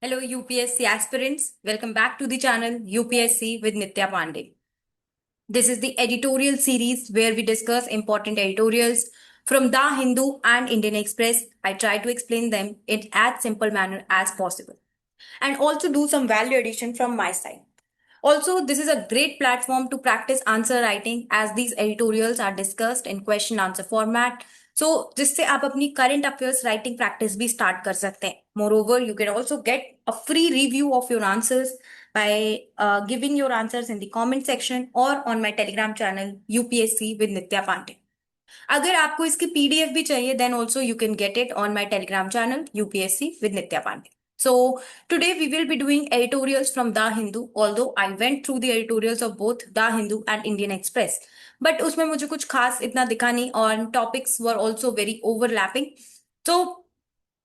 Hello, UPSC aspirants. Welcome back to the channel UPSC with Nitya Pandey. This is the editorial series where we discuss important editorials from The Hindu and Indian Express. I try to explain them in as simple manner as possible and also do some value addition from my side. Also, this is a great platform to practice answer writing as these editorials are discussed in question answer format. So जिससे आप अपनी current affairs writing practice भी start कर सकते हैं. Moreover, you can also get a free review of your answers by giving your answers in the comment section or on my Telegram channel UPSC with Nitya Pandey. अगर आपको इसकी PDF भी चाहिए then also you can get it on my Telegram channel UPSC with Nitya Pandey. So today we will be doing editorials from The Hindu, although I went through the editorials of both The Hindu and Indian Express. But उसमें मुझे कुछ खास इतना दिखा नहीं और topics were also very overlapping. So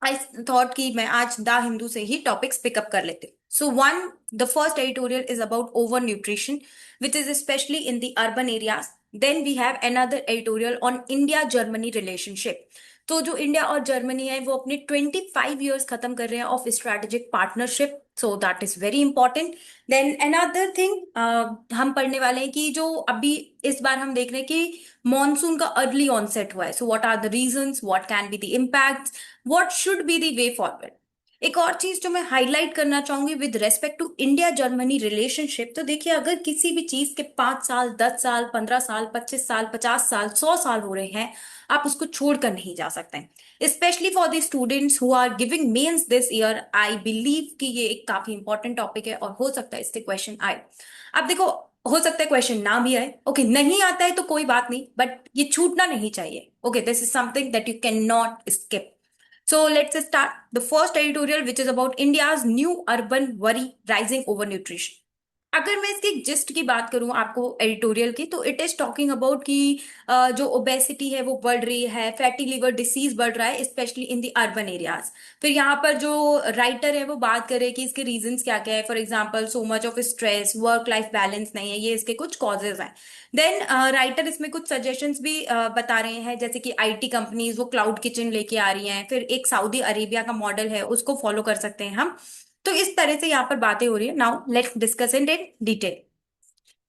I thought कि मैं आज द हिंदू से ही टॉपिक्स पिकअप कर लेते. So one, the first editorial is about overnutrition, which is especially in the urban areas. Then we have another editorial on India-Germany relationship. तो जो India और Germany है वो अपने 25 years खत्म कर रहे हैं of strategic partnership. So that is very important. Then another thing हम पढ़ने वाले हैं कि जो अभी इस बार हम देख रहे हैं कि मॉनसून का अर्ली ऑनसेट हुआ है. So what are the reasons, what can be the impacts, what should be the way forward. एक और चीज जो मैं हाईलाइट करना चाहूंगी with respect to India Germany relationship, तो देखिए अगर किसी भी चीज के 5 साल 10 साल 15 साल 25 साल 50 साल 100 साल हो रहे हैं आप उसको छोड़कर नहीं जा सकते हैं. Specially for the students who are giving mains this year, I believe कि ये एक काफी इंपॉर्टेंट टॉपिक है और हो सकता है इससे क्वेश्चन आए. अब देखो, हो सकता है क्वेश्चन ना भी आए, ओके नहीं आता है तो कोई बात नहीं, बट ये छूटना नहीं चाहिए. Okay, this is something that you can not skip. So let's start the first editorial, which is about India's new urban worry rising overnutrition. अगर मैं इसकी जिस्ट की बात करूं आपको एडिटोरियल की, तो इट इज टॉकिंग अबाउट कि जो ओबेसिटी है वो बढ़ रही है, फैटी लिवर डिसीज बढ़ रहा है specially in the urban areas. फिर यहाँ पर जो राइटर है वो बात करे कि इसके रीजंस क्या क्या है. For example so much of stress, work life balance नहीं है, ये इसके कुछ कॉजेज हैं. देन राइटर इसमें कुछ सजेशंस भी बता रहे हैं, जैसे कि आईटी कंपनीज वो क्लाउड किचन लेके आ रही हैं. फिर एक सऊदी अरेबिया का मॉडल है उसको फॉलो कर सकते हैं हम. तो इस तरह से यहाँ पर बातें हो रही है. Now let's discuss in detail.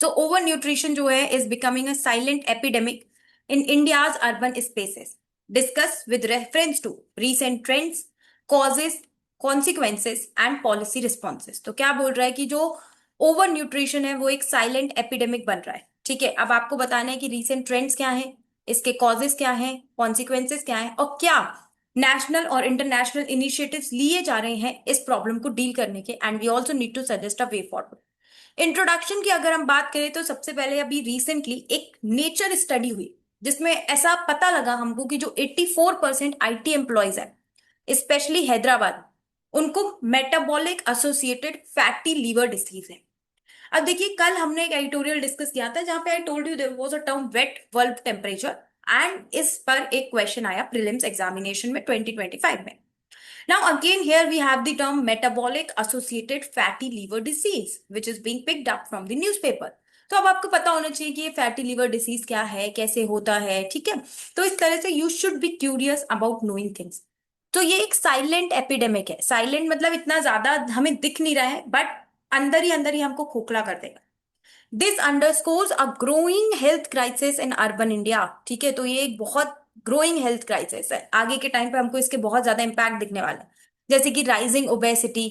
तो ओवर न्यूट्रिशन जो है is becoming a silent epidemic in India's urban spaces. Discuss with reference to recent trends, causes, consequences and policy responses. तो क्या बोल रहा है कि जो ओवर न्यूट्रिशन है वो एक साइलेंट एपिडेमिक बन रहा है. ठीक है, अब आपको बताना है कि रीसेंट ट्रेंड्स क्या है, इसके कॉजेस क्या हैं, कॉन्सिक्वेंसेस क्या है और क्या नेशनल और इंटरनेशनल इनिशिएटिव्स लिए जा रहे हैं इस प्रॉब्लम को डील करने के. And we also need to suggest a way forward. Introduction की अगर हम बात करें तो सबसे पहले अभी रिसेंटली एक नेचर स्टडी हुई जिसमें ऐसा पता लगा हमको कि जो 84% आईटी एम्प्लॉयज है स्पेशली हैदराबाद, उनको metabolic associated fatty liver disease है. अब देखिए, कल हमने एक एडिटोरियल डिस्कस किया था जहां पे I told you there was a term wet bulb temperature, and इस पर एक क्वेश्चन आया प्रीलिम्स एग्जामिनेशन में 2025 में. Now again here we have the term metabolic associated fatty liver disease which is being picked up from the newspaper. तो अब आपको पता होना चाहिए कि ये फैटी लीवर डिसीज क्या है, कैसे होता है. ठीक है, तो इस तरह से you should be curious about knowing things. तो ये एक साइलेंट एपिडेमिक है. साइलेंट मतलब इतना ज्यादा हमें दिख नहीं रहा है, बट अंदर ही हमको खोखला कर देगा. This underscores a growing health crisis in urban India. ठीक है, तो ये एक बहुत ग्रोइंग हेल्थ क्राइसिस है. आगे के टाइम पे हमको इसके बहुत ज्यादा इंपैक्ट दिखने वाला है, जैसे कि rising obesity,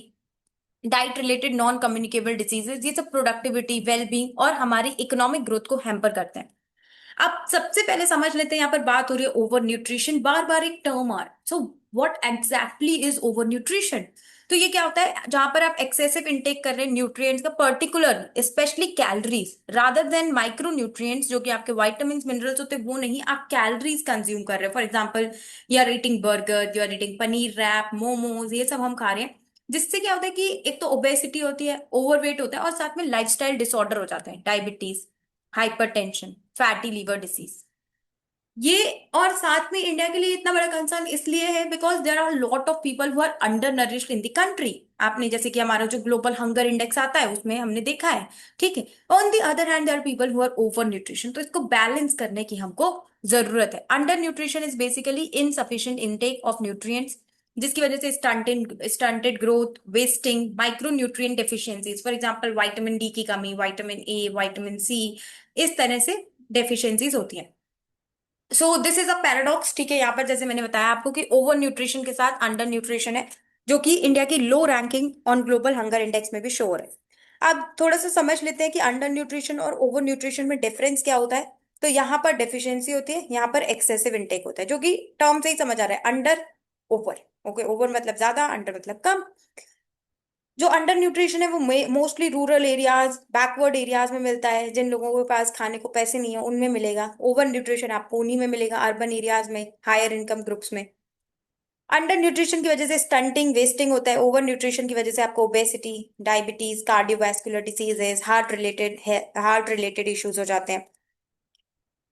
diet related non communicable diseases. ये सब प्रोडक्टिविटी, वेलबींग और हमारी इकोनॉमिक ग्रोथ को हैम्पर करते हैं. अब सबसे पहले समझ लेते हैं, यहाँ पर बात हो रही है ओवर न्यूट्रिशन. बार बार एक टर्म आ रहा है. So what exactly is over nutrition? तो ये क्या होता है जहां पर आप एक्सेसिव इंटेक कर रहे हैं न्यूट्रिएंट्स का, particular specially calories rather than micro nutrients जो कि आपके वाइटामिन मिनरल्स होते हैं वो नहीं, आप कैलोरीज कंज्यूम कर रहे हैं. For example you are eating burger, you are eating paneer wrap, momos, ये सब हम खा रहे हैं. जिससे क्या होता है कि एक तो ओबेसिटी होती है, ओवरवेट होता है और साथ में लाइफस्टाइल डिसऑर्डर हो जाते हैं, diabetes, hypertension, fatty liver disease. ये और साथ में इंडिया के लिए इतना बड़ा कंसर्न इसलिए है because there are lot of people who are under nourished in the country. आपने जैसे कि हमारा जो ग्लोबल हंगर इंडेक्स आता है उसमें हमने देखा है. ठीक है, on the other hand there are people who are over nutrition. तो इसको बैलेंस करने की हमको जरूरत है. Under nutrition is basically insufficient intake of nutrients, जिसकी वजह से stunted growth, wasting, micro nutrient deficiencies, for example vitamin D की कमी, विटामिन ए, विटामिन सी, इस तरह से डेफिशिएंसीज होती हैं। So this is a paradox, ठीक है। यहाँ पर जैसे मैंने बताया आपको कि ओवर न्यूट्रिशन के साथ अंडर न्यूट्रिशन है, जो कि इंडिया की low ranking on global hunger index में भी शो हो रहा है। अब थोड़ा सा समझ लेते हैं कि अंडर न्यूट्रिशन और ओवर न्यूट्रिशन में डिफरेंस क्या होता है। तो यहाँ पर डेफिशिएंसी होती है, यहाँ पर एक्सेसिव इंटेक होता है, जो कि टर्म से ही समझ आ रहा है, अंडर, ओवर। ओके, ओवर मतलब ज्यादा, अंडर मतलब कम। जो अंडर न्यूट्रिशन है वो mostly rural areas, backward areas में मिलता है, जिन लोगों के पास खाने को पैसे नहीं है उनमें मिलेगा। ओवर न्यूट्रिशन आपको उन्हीं में मिलेगा, अर्बन एरियाज में, हायर इनकम ग्रुप्स में। अंडर न्यूट्रिशन की वजह से स्टंटिंग, वेस्टिंग होता है। ओवर न्यूट्रिशन की वजह से आपको obesity, diabetes, cardiovascular diseases, heart related issues हो जाते हैं।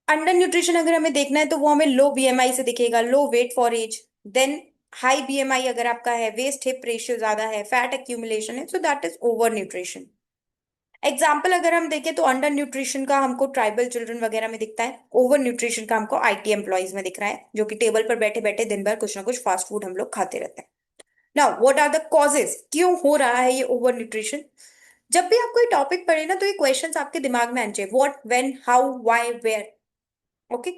अंडर न्यूट्रिशन अगर हमें देखना है तो वो हमें लो बीएमआई से दिखेगा, low weight for age. Then high BMI अगर आपका है, वेस्ट हिप रेशियो ज्यादा है, फैट एक्यूमुलेशन है, सो that is over nutrition. Example अगर हम देखें तो अंडर न्यूट्रिशन का हमको ट्राइबल चिल्ड्रन वगैरह में दिखता है, ओवर न्यूट्रिशन का हमको आईटी एम्प्लॉयज में दिख रहा है, जो कि टेबल पर बैठे बैठे दिन भर कुछ ना कुछ फास्ट फूड हम लोग खाते रहते हैं। Now what are the causes, क्यों हो रहा है ये ओवर न्यूट्रिशन। जब भी आप कोई टॉपिक पढ़े ना, तो ये क्वेश्चंस आपके दिमाग में आने चाहिए, what, when, how, why, where. Okay.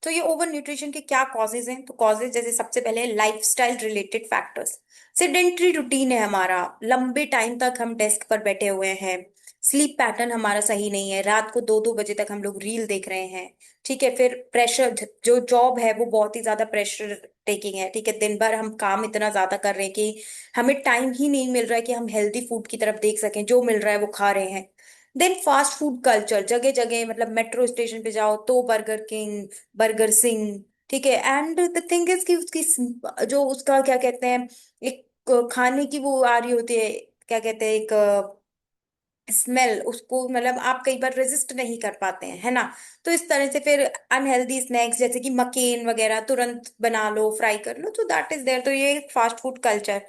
तो ये ओवर न्यूट्रिशन के क्या कॉजेज हैं। तो कॉजेज जैसे सबसे पहले lifestyle related factors. Sedentary routine है हमारा, लंबे टाइम तक हम डेस्क पर बैठे हुए हैं। स्लीप पैटर्न हमारा सही नहीं है, रात को 2-2 बजे तक हम लोग रील देख रहे हैं। ठीक है। फिर प्रेशर, जो जॉब है वो बहुत ही ज्यादा प्रेशर टेकिंग है। ठीक है, दिन भर हम काम इतना ज्यादा कर रहे हैं कि हमें टाइम ही नहीं मिल रहा है कि हम हेल्दी फूड की तरफ देख सकें, जो मिल रहा है वो खा रहे हैं। देन फास्ट फूड कल्चर, जगह जगह, मतलब मेट्रो स्टेशन पे जाओ तो बर्गर किंग, बर्गर सिंह। ठीक है। एंड द थिंग इज कि उसकी जो उसका क्या कहते हैं, एक खाने की वो आ रही होती है, क्या कहते हैं, एक स्मेल, उसको मतलब आप कई बार रेजिस्ट नहीं कर पाते हैं, है ना। तो इस तरह से फिर अनहेल्दी स्नैक्स जैसे कि मकेन वगैरह, तुरंत बना लो, फ्राई कर लो, तो दैट इज देयर। तो ये फास्ट फूड कल्चर।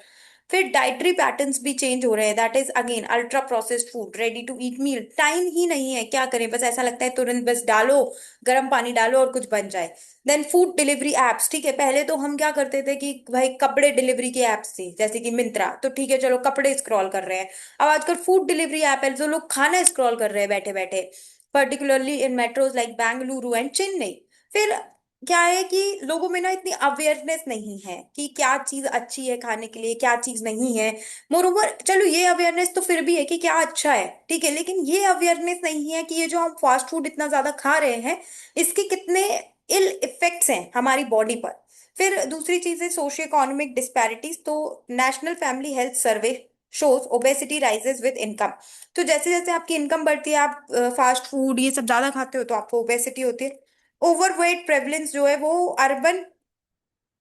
फिर डाइटरी पैटर्न्स भी चेंज हो रहे हैं, that is again ultra processed food, ready to eat meal, time ही नहीं है, क्या करें, बस ऐसा लगता है तुरंत बस डालो, गर्म पानी डालो और कुछ बन जाए। देन फूड डिलीवरी एप्स, ठीक है, पहले तो हम क्या करते थे कि भाई कपड़े डिलीवरी की एप्स थी जैसे कि मिंत्रा, तो ठीक है चलो कपड़े स्क्रॉल कर रहे हैं। अब आजकल फूड डिलीवरी ऐप है, जो लोग खाना स्क्रॉल कर रहे हैं बैठे बैठे, particularly in metros like Bengaluru and Chennai. फिर क्या है कि लोगों में ना इतनी अवेयरनेस नहीं है कि क्या चीज अच्छी है खाने के लिए, क्या चीज नहीं है। मोरोवर चलो ये अवेयरनेस तो फिर भी है कि क्या अच्छा है, ठीक है, लेकिन ये अवेयरनेस नहीं है कि ये जो हम फास्ट फूड इतना ज्यादा खा रहे हैं, इसके कितने इल इफेक्ट्स हैं हमारी बॉडी पर। फिर दूसरी चीज है सोशियो इकोनॉमिक डिस्पैरिटीज। तो national family health survey shows obesity rises with income. तो जैसे जैसे आपकी इनकम बढ़ती है, आप फास्ट फूड ये सब ज्यादा खाते हो, तो आपको ओबेसिटी होती है। ओवरवेट प्रेवलेंस जो है वो अर्बन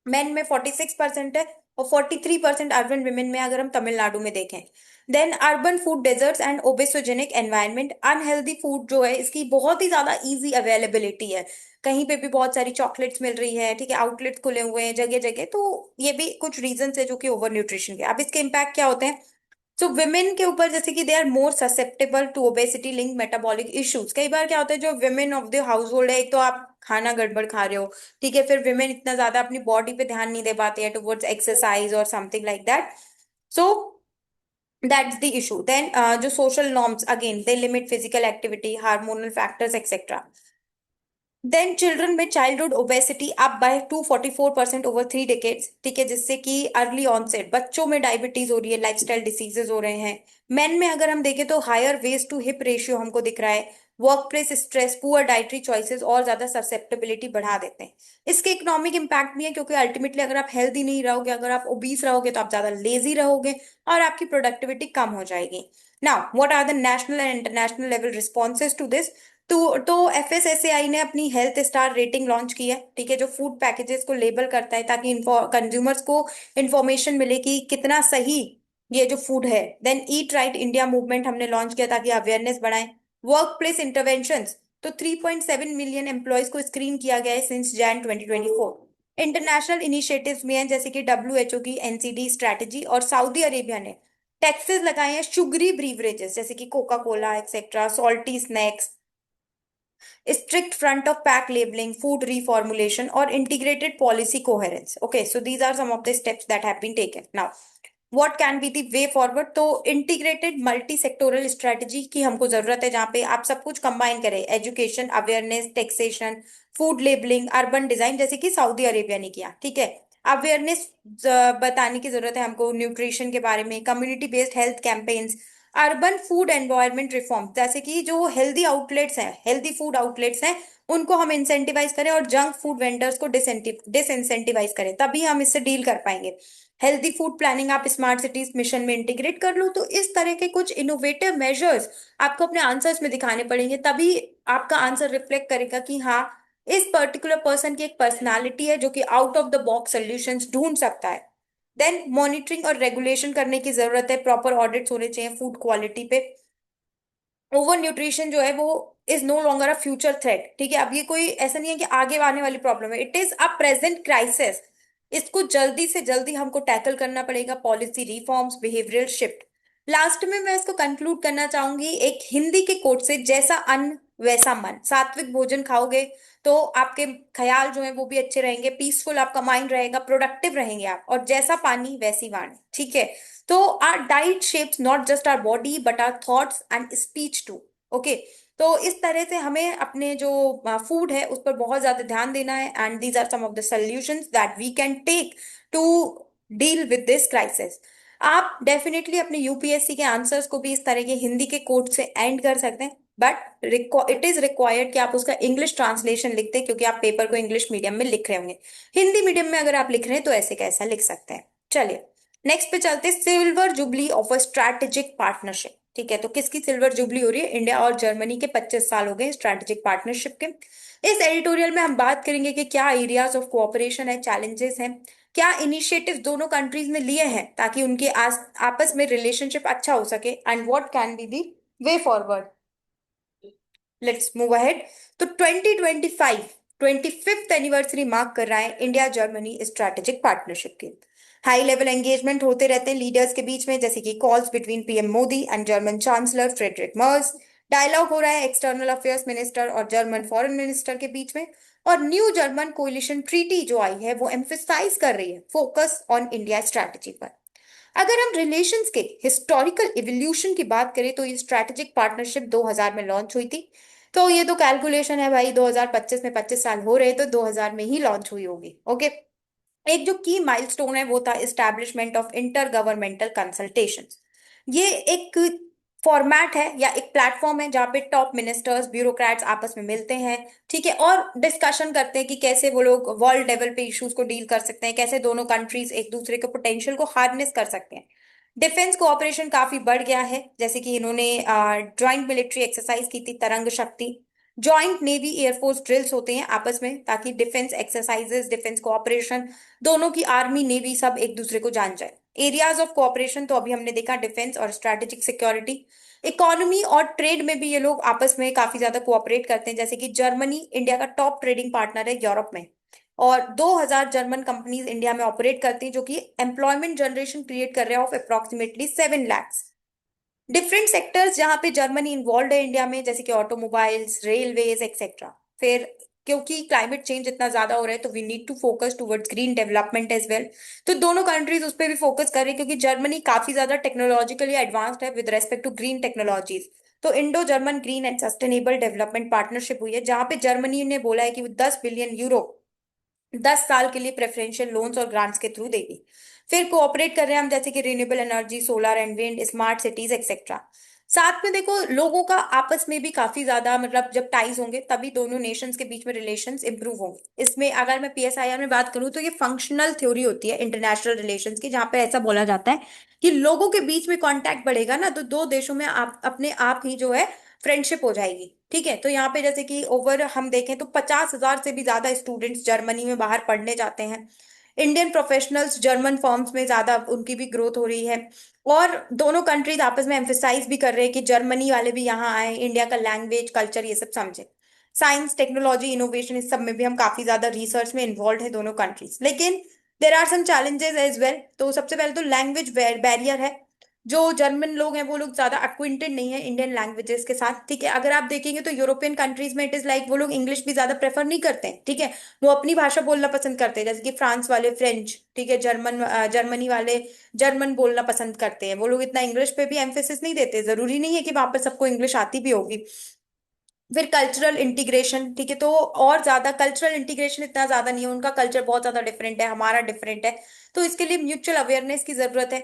मेन में 46% है, और 43% अर्बन विमेन में, अगर हम तमिलनाडु में देखें। Then urban food deserts and obesogenic environment, unhealthy food जो है इसकी बहुत ही ज्यादा इजी अवेलेबिलिटी है, कहीं पे भी बहुत सारी चॉकलेट्स मिल रही है, ठीक है, आउटलेट्स खुले हुए हैं जगह जगह। तो ये भी कुछ रीजन है जो कि ओवर न्यूट्रिशन के। अब इसके इम्पैक्ट क्या होते हैं। सो विमेन के ऊपर, जैसे कि they are more susceptible to obesity link metabolic issues. कई बार क्या होता है, जो women of the household है, एक तो आप खाना गड़बड़ खा रहे हो, ठीक है, फिर विमेन इतना ज्यादा अपनी बॉडी पे ध्यान नहीं दे पाती है टुवर्ड्स एक्सरसाइज और something like that. So that's the issue. Then जो social norms, again they limit physical activity, hormonal factors etcetera. Then children में childhood obesity up by 244% over 3 decades, ठीक है, जिससे कि अर्ली ऑनसेट बच्चों में डायबिटीज हो रही है, लाइफस्टाइल डिसीजेज हो रहे हैं। मेन में अगर हम देखें तो higher waist to hip ratio हमको दिख रहा है। Workplace stress, poor dietary choices और ज्यादा ससेप्टेबिलिटी बढ़ा देते हैं। इसके इकोनॉमिक इम्पैक्ट भी है, क्योंकि अल्टीमेटली अगर आप हेल्दी नहीं रहोगे, अगर आप ओबीस रहोगे, तो आप ज्यादा लेजी रहोगे और आपकी प्रोडक्टिविटी कम हो जाएगी। Now what are the national and international level responses to this. तो एफएसएसएआई ने अपनी हेल्थ स्टार रेटिंग लॉन्च की है, ठीक है, जो फूड पैकेजेस को लेबल करता है, ताकि कंज्यूमर्स को इंफॉर्मेशन मिले कि कितना सही ये जो फूड है। Then eat right India movement हमने लॉन्च किया ताकि अवेयरनेस बढ़ाए। वर्क प्लेस इंटरवेंशंस, तो 3.7 मिलियन एम्प्लॉयज को स्क्रीन किया गया है सिंस जैन 2024। इंटरनेशनल इनिशिएटिव्स भी हैं, जैसे कि डब्ल्यूएचओ की एनसीडी स्ट्रैटेजी, और सऊदी अरेबिया ने टैक्सेस लगाए हैं शुगरी ब्रीवरेजेस जैसे कि Coca Cola etcetera, salty snacks. strict front of pack labeling, food reformulation, or integrated policy coherence. Okay, so these are some of the steps that have been taken. Now, what can be the way forward? तो integrated multi sectoral strategy की हमको जरूरत है, जहाँ पे आप सब कुछ कंबाइन करें, education, awareness, taxation, food labelling, urban design, जैसे कि सऊदी अरेबिया ने किया। ठीक है, अवेयरनेस बताने की जरूरत है हमको न्यूट्रिशन के बारे में, community based health campaigns, urban food environment reform, जैसे कि जो हेल्दी आउटलेट्स हैं, हेल्दी फूड आउटलेट्स हैं, उनको हम इंसेंटिवाइज करें और जंक फूड वेंडर्स को डिसइंसेंटिवाइज करें, तभी हम इससे डील कर पाएंगे। हेल्दी फूड प्लानिंग आप स्मार्ट सिटीज मिशन में इंटीग्रेट कर लो। तो इस तरह के कुछ इनोवेटिव मेजर्स आपको अपने आंसर्स में दिखाने पड़ेंगे, तभी आपका आंसर रिफ्लेक्ट करेगा कि हाँ, इस पर्टिकुलर पर्सन की एक पर्सनालिटी है जो कि out of the box solutions ढूंढ सकता है। देन मॉनिटरिंग और रेगुलेशन करने की जरूरत है, प्रॉपर ऑडिट्स होने चाहिए फूड क्वालिटी पे। ओवर न्यूट्रिशन जो है वो is no longer a future threat. ठीक है, अब ये कोई ऐसा नहीं है कि आगे आने वाली प्रॉब्लम है, it is a present crisis. इसको जल्दी से जल्दी हमको टैकल करना पड़ेगा, policy reforms, behavioural shift. Last में मैं इसको कंक्लूड करना चाहूंगी एक हिंदी के कोट से, जैसा अन्न वैसा मन। सात्विक भोजन खाओगे तो आपके ख्याल जो है वो भी अच्छे रहेंगे, पीसफुल आपका माइंड रहेगा, प्रोडक्टिव रहेंगे आप, और जैसा पानी वैसी वाणी। ठीक है, तो our diet shapes not just our body but our thoughts and speech too. Okay, तो इस तरह से हमें अपने जो फूड है उस पर बहुत ज्यादा ध्यान देना है, and these are some of the solutions that we can take to deal with this crisis. आप डेफिनेटली अपने यूपीएससी के आंसर्स को भी इस तरह के हिंदी के कोट से एंड कर सकते हैं, बट इट इज रिक्वायर्ड कि आप उसका इंग्लिश ट्रांसलेशन लिखते हैं, क्योंकि आप पेपर को इंग्लिश मीडियम में लिख रहे होंगे। हिंदी मीडियम में अगर आप लिख रहे हैं तो ऐसे कैसा लिख सकते हैं। चलिए नेक्स्ट पे चलते, silver jubilee of a strategic partnership. ठीक है, तो किसकी सिल्वर जुबली हो रही है? इंडिया और जर्मनी के 25 साल हो गए स्ट्रैटेजिक पार्टनरशिप के। इस एडिटोरियल में हम बात करेंगे कि क्या एरियाज ऑफ कोऑपरेशन है, चैलेंजेस हैं, क्या इनिशिएटिव दोनों कंट्रीज ने लिए हैं ताकि उनके आपस में रिलेशनशिप अच्छा हो सके, and what can be the way forward. Let's move ahead. तो 2025 25th एनिवर्सरी मार्क कर रहा है इंडिया जर्मनी स्ट्रैटेजिक पार्टनरशिप के। हाई लेवल एंगेजमेंट होते रहते हैं लीडर्स के बीच में, जैसे कि calls between PM Modi and German chancellor Friedrich Merz, dialogue हो रहा है एक्सटर्नल अफेयर्स मिनिस्टर और जर्मन फॉरेन मिनिस्टर के बीच में, और न्यू जर्मन कोलिशन ट्रीटी जो आई है वो एम्फेसाइज कर रही है फोकस ऑन इंडिया स्ट्रैटेजी पर। अगर हम रिलेशंस के हिस्टोरिकल इवोल्यूशन की बात करें तो ये स्ट्रैटेजिक पार्टनरशिप 2000 में लॉन्च हुई थी। तो ये तो कैलकुलेशन है भाई, 2025 में 25 साल हो रहे, तो 2000 में ही लॉन्च हुई होगी। ओके, एक जो की माइलस्टोन है वो था establishment of inter governmental consultation. ये एक फॉर्मेट है या एक प्लेटफॉर्म है जहाँ पे टॉप मिनिस्टर्स, ब्यूरोक्रेट्स आपस में मिलते हैं। ठीक है, और डिस्कशन करते हैं कि कैसे वो लोग वर्ल्ड लेवल पे इश्यूज को डील कर सकते हैं, कैसे दोनों कंट्रीज एक दूसरे के पोटेंशियल को हार्नेस कर सकते हैं। डिफेंस कोऑपरेशन काफी बढ़ गया है, जैसे कि इन्होंने ज्वाइंट मिलिट्री एक्सरसाइज की थी तरंग शक्ति। जॉइंट नेवी एयरफोर्स ड्रिल्स होते हैं आपस में, ताकि डिफेंस एक्सरसाइजेस, डिफेंस कोऑपरेशन, दोनों की आर्मी नेवी सब एक दूसरे को जान जाए। एरियाज ऑफ कोऑपरेशन तो अभी हमने देखा, डिफेंस और स्ट्रैटेजिक सिक्योरिटी। इकोनॉमी और ट्रेड में भी ये लोग आपस में काफी ज्यादा कोऑपरेट करते हैं, जैसे कि जर्मनी इंडिया का टॉप ट्रेडिंग पार्टनर है यूरोप में, और 2000 जर्मन कंपनीज इंडिया में ऑपरेट करती हैं, जो कि एम्प्लॉयमेंट जनरेशन क्रिएट कर रहे हैं of approximately 7 lakhs। Different sectors जहां पे जर्मनी इन्वॉल्व है इंडिया में, जैसे कि ऑटोमोबाइल्स, रेलवेज एक्सेट्रा। फिर क्योंकि क्लाइमेट चेंज इतना ज्यादा हो रहा है तो we need to focus towards green development as well. तो दोनों कंट्रीज उस पर भी फोकस कर रही है, क्योंकि जर्मनी काफी ज्यादा टेक्नोलॉजिकली एडवांस्ड है with respect to green technologies. तो Indo German green and sustainable development partnership हुई है, जहां पे जर्मनी ने बोला है कि वो 10 बिलियन यूरो 10 साल के लिए प्रेफरेंशियल लोन्स और ग्रांट्स के थ्रू देगी। फिर कोऑपरेट कर रहे हैं हम, जैसे कि renewable energy, solar and wind, smart cities etcetera. साथ में देखो, लोगों का आपस में भी काफी ज्यादा, मतलब जब टाइज होंगे तभी दोनों नेशंस के बीच में रिलेशंस इंप्रूव होंगे। इसमें अगर मैं पीएसआईआर में बात करूं तो ये फंक्शनल थ्योरी होती है इंटरनेशनल रिलेशंस की, जहां पे ऐसा बोला जाता है कि लोगों के बीच में कांटेक्ट बढ़ेगा ना, तो दो देशों में आप अपने आप ही जो है फ्रेंडशिप हो जाएगी। ठीक है, तो यहाँ पे जैसे कि ओवर हम देखें तो 50,000 से भी ज्यादा स्टूडेंट्स जर्मनी में बाहर पढ़ने जाते हैं। इंडियन प्रोफेशनल्स जर्मन फर्म्स में ज्यादा उनकी भी ग्रोथ हो रही है। और दोनों कंट्रीज आपस में एम्फेसाइज भी कर रहे हैं कि जर्मनी वाले भी यहाँ आए, इंडिया का लैंग्वेज, कल्चर ये सब समझे। साइंस, टेक्नोलॉजी, इनोवेशन, इस सब में भी हम काफी ज्यादा रिसर्च में इन्वॉल्व है दोनों कंट्रीज। लेकिन there are some challenges as well. तो सबसे पहले तो लैंग्वेज बैरियर है। जो जर्मन लोग हैं वो लोग ज्यादा अक्विंटेड नहीं है इंडियन लैंग्वेजेस के साथ, ठीक है। अगर आप देखेंगे तो यूरोपियन कंट्रीज में इट इज लाइक वो लोग इंग्लिश भी ज्यादा प्रेफर नहीं करते हैं, ठीक है। वो अपनी भाषा बोलना पसंद करते हैं, जैसे कि फ्रांस वाले फ्रेंच, ठीक है, जर्मनी वाले जर्मन बोलना पसंद करते हैं। वो लोग इतना इंग्लिश पे भी एम्फेसिस नहीं देते, जरूरी नहीं है कि वहां पर सबको इंग्लिश आती भी होगी। फिर कल्चरल इंटीग्रेशन, ठीक है, तो और ज्यादा कल्चरल इंटीग्रेशन इतना ज्यादा नहीं है, उनका कल्चर बहुत ज्यादा डिफरेंट है, हमारा डिफरेंट है। तो इसके लिए म्यूचुअल अवेयरनेस की जरूरत है।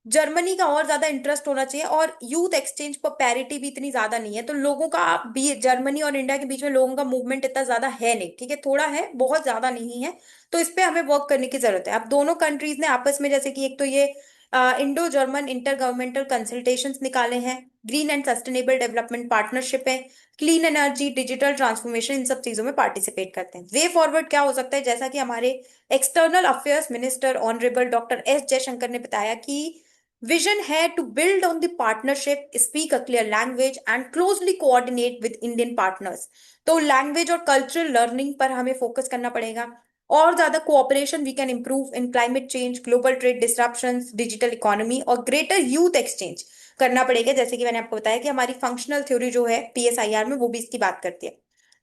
जर्मनी का और ज्यादा इंटरेस्ट होना चाहिए, और यूथ एक्सचेंज पर पैरिटी भी इतनी ज्यादा नहीं है, तो लोगों का भी जर्मनी और इंडिया के बीच में लोगों का मूवमेंट इतना ज्यादा है नहीं, ठीक है, थोड़ा है, बहुत ज्यादा नहीं है। तो इस पे हमें वर्क करने की जरूरत है। अब दोनों कंट्रीज ने आपस में, जैसे कि एक तो ये Indo German inter governmental consultations निकाले हैं, green and sustainable development partnership है, क्लीन एनर्जी, डिजिटल ट्रांसफॉर्मेशन, इन सब चीजों में पार्टिसिपेट करते हैं। वे फॉरवर्ड क्या हो सकता है, जैसा कि हमारे external affairs minister honourable doctor S Jaishankar ने बताया कि विजन है to build on the partnership, speak a clear language and closely coordinate with Indian partners. तो लैंग्वेज और कल्चरल लर्निंग पर हमें फोकस करना पड़ेगा। और ज्यादा cooperation we can improve in climate change, global trade disruptions, digital economy और greater youth exchange करना पड़ेगा। जैसे कि मैंने आपको बताया कि हमारी फंक्शनल थ्योरी जो है पीएसआईआर में, वो भी इसकी बात करती है।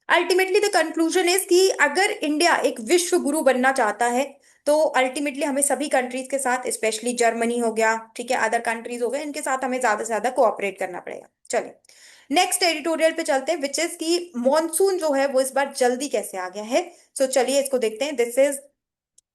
अल्टीमेटली द कंक्लूजन इज कि अगर इंडिया एक विश्व गुरु बनना चाहता है, तो अल्टीमेटली हमें सभी कंट्रीज के साथ, स्पेशली जर्मनी हो गया, ठीक है, अदर कंट्रीज हो गए, इनके साथ हमें ज्यादा से ज्यादा कोऑपरेट करना पड़ेगा। चलिए नेक्स्ट एडिटोरियल पे चलते हैं, विच इज की मॉनसून जो है वो इस बार जल्दी कैसे आ गया है। सो चलिए इसको देखते हैं। This is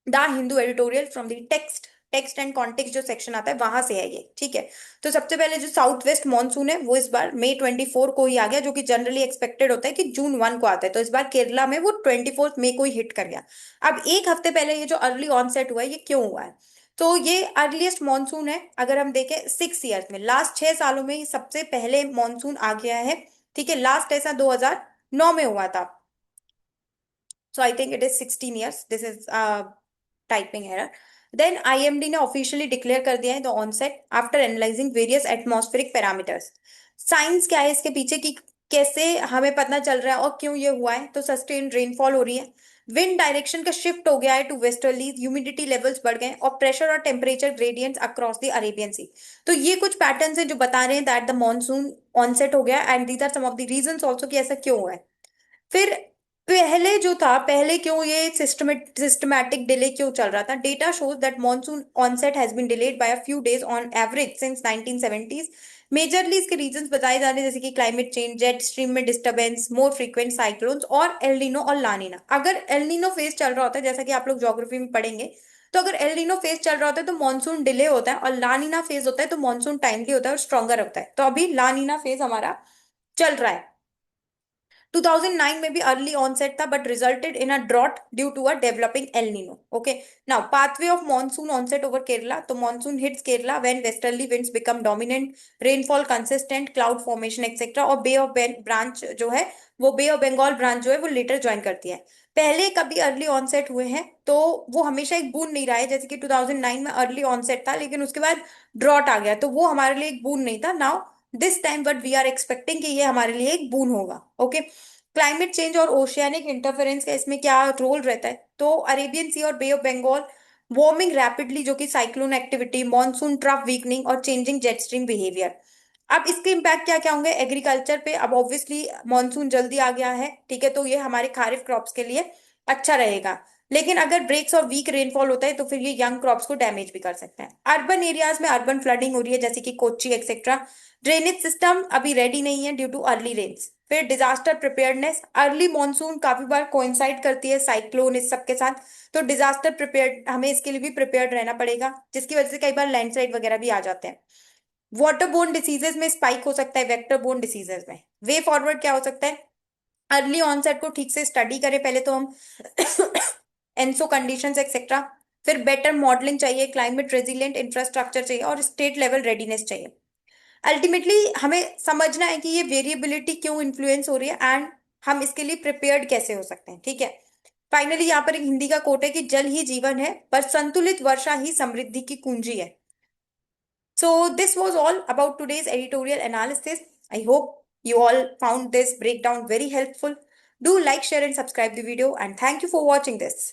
the Hindu editorial from the text and context जो सेक्शन आता है वहां से है ये, ठीक है। तो सबसे पहले जो साउथ वेस्ट मानसून है वो इस बार मई 24 को ही आ गया, जो कि जनरली एक्सपेक्टेड होता है कि जून 1 को आता है। तो इस बार केरला में वो 24 मई को ही हिट कर गया। अब एक हफ्ते पहले ये जो अर्ली ऑनसेट हुआ है, ये क्यों हुआ है? तो ये अर्लीस्ट मानसून है, अगर हम देखें 6 ईयर्स में, लास्ट 6 सालों में ये सबसे पहले मानसून आ गया है, ठीक है। लास्ट ऐसा 2009 में हुआ था। So I think it is 16 years. This is typing error. Then IMD ने ऑफिशियली डिक्लेयर कर दिया है the onset after analysing various atmospheric parameters. Science क्या है इसके पीछे की, कैसे हमें पता चल रहा है और क्यों ये हुआ है? तो सस्टेन रेनफॉल हो रही है, विंड डायरेक्शन का शिफ्ट हो गया है टू वेस्टर्ली, ह्यूमिडिटी लेवल्स बढ़ गए और प्रेशर और temperature gradients across the Arabian Sea. तो ये कुछ पैटर्न्स हैं जो बता रहे हैं दैट द मॉनसून ऑनसेट हो गया, and these are some of the reasons also कि ऐसा क्यों हुआ है। फिर पहले जो था, पहले क्यों ये सिस्टमैटिक डिले क्यों चल रहा था? Data shows that monsoon onset has been delayed by a few days on average since 1970s। Majorly इसके रीजंस बताए जा रहे हैं, जैसे कि क्लाइमेट चेंज, जेट स्ट्रीम में डिस्टरबेंस, मोर फ्रीक्वेंट साइक्लोन्स और एल नीनो और लानीना। अगर एल नीनो फेज चल रहा होता है, जैसा कि आप लोग ज्योग्राफी में पढ़ेंगे, तो अगर एल नीनो फेज चल रहा होता है तो मानसून डिले होता है, और लानीना फेज होता है तो मानसून टाइमली होता है और स्ट्रॉन्गर होता है। तो अभी लानीना फेज हमारा चल रहा है। 2009 में भी अर्ली ऑनसेट था, but resulted in a drought due to a developing El Nino. Okay, now pathway of monsoon onset over Kerala. तो monsoon hits Kerala when westerly winds become dominant, rainfall consistent, cloud formation etcetera, और bay of branch जो है, वो बे of Bengal branch जो है वो letter join करती है। पहले कभी अर्ली ऑनसेट हुए हैं तो वो हमेशा एक बून नहीं रहा है, जैसे कि 2009 में अर्ली ऑनसेट था लेकिन उसके बाद ड्रॉट आ गया, तो वो हमारे लिए एक बून नहीं था। Now this time but we are expecting कि ये हमारे लिए एक बून होगा। ओके, क्लाइमेट चेंज और ओशियानिक इंटरफेरेंस का इसमें क्या रोल रहता है? तो अरेबियन सी और bay of Bengal warming rapidly, जो कि cyclone activity, monsoon trough weakening और चेंजिंग जेट स्ट्रीम बिहेवियर। अब इसके इम्पैक्ट क्या क्या होंगे एग्रीकल्चर पे? अब ऑब्वियसली मॉनसून जल्दी आ गया है, ठीक है, तो ये हमारे खारिफ क्रॉप्स के लिए अच्छा रहेगा। लेकिन अगर ब्रेक्स और वीक रेनफॉल होता है तो फिर ये यंग क्रॉप्स को डैमेज भी कर सकते हैं। अर्बन एरियाज में अर्बन फ्लडिंग हो रही है, जैसे कि कोच्चि एक्सेट्रा। ड्रेनेज सिस्टम अभी रेडी नहीं है ड्यू टू अर्ली रेन्स। फिर डिजास्टर प्रिपेयर्डनेस, अर्ली मॉनसून काफी बार कोइंसाइड करती है साइक्लोन इस सब के साथ, तो डिजास्टर प्रिपेयर्ड, हमें इसके लिए भी प्रिपेयर्ड रहना पड़ेगा, जिसकी वजह से कई बार लैंडस्लाइड वगैरह भी आ जाते हैं। वाटर बोर्न डिसीजेस में स्पाइक हो सकता है, वेक्टर बोर्न डिसीजेस में। वे फॉरवर्ड क्या हो सकता है? अर्ली ऑनसेट को ठीक से स्टडी करें पहले तो हम, एनसो कंडीशंस एक्सेट्रा। फिर बेटर मॉडलिंग चाहिए, क्लाइमेट रेजिलिएंट इंफ्रास्ट्रक्चर चाहिए और स्टेट लेवल रेडीनेस चाहिए। अल्टीमेटली हमें समझना है कि ये वेरिएबिलिटी क्यों इन्फ्लुएंस हो रही है, एंड हम इसके लिए प्रिपेयर्ड कैसे हो सकते हैं, ठीक है। फाइनली यहाँ पर एक हिंदी का कोट है कि जल ही जीवन है, पर संतुलित वर्षा ही समृद्धि की कुंजी है। So this was all about today's editorial analysis. I hope you all found this breakdown very helpful. Do like, share and subscribe the video, and thank you for watching this.